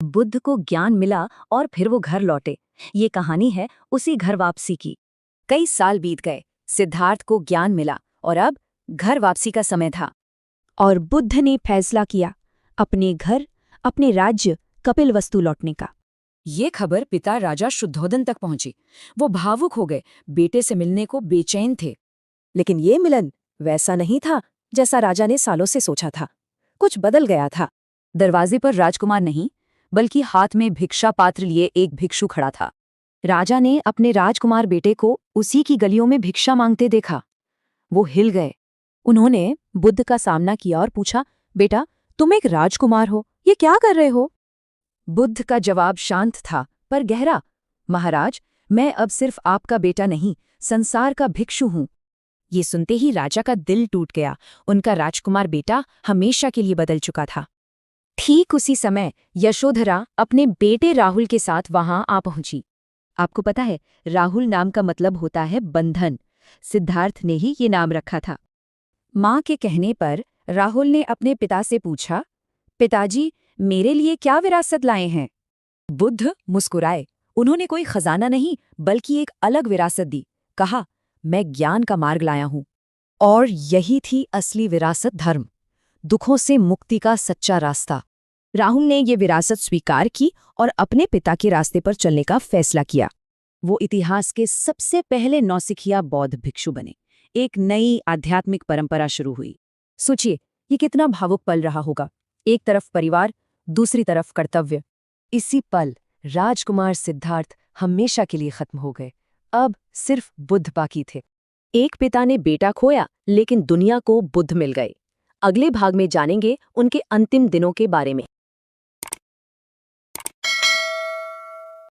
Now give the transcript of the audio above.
बुद्ध को ज्ञान मिला और फिर वो घर लौटे। ये कहानी है उसी घर वापसी की। कई साल बीत गए, सिद्धार्थ को ज्ञान मिला और अब घर वापसी का समय था। और बुद्ध ने फैसला किया अपने घर, अपने राज्य कपिलवस्तु लौटने का। ये खबर पिता राजा शुद्धोधन तक पहुंची। वो भावुक हो गए, बेटे से मिलने को बेचैन थे। लेकिन ये मिलन वैसा नहीं था जैसा राजा ने सालों से सोचा था। कुछ बदल गया था। दरवाजे पर राजकुमार नहीं, बल्कि हाथ में भिक्षा पात्र लिए एक भिक्षु खड़ा था। राजा ने अपने राजकुमार बेटे को उसी की गलियों में भिक्षा मांगते देखा। वो हिल गए। उन्होंने बुद्ध का सामना किया और पूछा, बेटा तुम एक राजकुमार हो, ये क्या कर रहे हो? बुद्ध का जवाब शांत था पर गहरा। महाराज, मैं अब सिर्फ आपका बेटा नहीं, संसार का भिक्षु हूं। ये सुनते ही राजा का दिल टूट गया। उनका राजकुमार बेटा हमेशा के लिए बदल चुका था। ठीक उसी समय यशोधरा अपने बेटे राहुल के साथ वहां आ पहुंची। आपको पता है, राहुल नाम का मतलब होता है बंधन। सिद्धार्थ ने ही ये नाम रखा था। मां के कहने पर राहुल ने अपने पिता से पूछा, पिताजी, मेरे लिए क्या विरासत लाए हैं? बुद्ध मुस्कुराए। उन्होंने कोई खजाना नहीं, बल्कि एक अलग विरासत दी। कहा, मैं ज्ञान का मार्ग लाया हूं। और यही थी असली विरासत, धर्म, दुखों से मुक्ति का सच्चा रास्ता। राहुल ने ये विरासत स्वीकार की और अपने पिता के रास्ते पर चलने का फैसला किया। वो इतिहास के सबसे पहले नौसिखिया बौद्ध भिक्षु बने। एक नई आध्यात्मिक परंपरा शुरू हुई। सोचिए, ये कितना भावुक पल रहा होगा। एक तरफ परिवार, दूसरी तरफ कर्तव्य। इसी पल राजकुमार सिद्धार्थ हमेशा के लिए खत्म हो गए। अब सिर्फ बुद्ध बाकी थे। एक पिता ने बेटा खोया, लेकिन दुनिया को बुद्ध मिल गए। अगले भाग में जानेंगे उनके अंतिम दिनों के बारे में।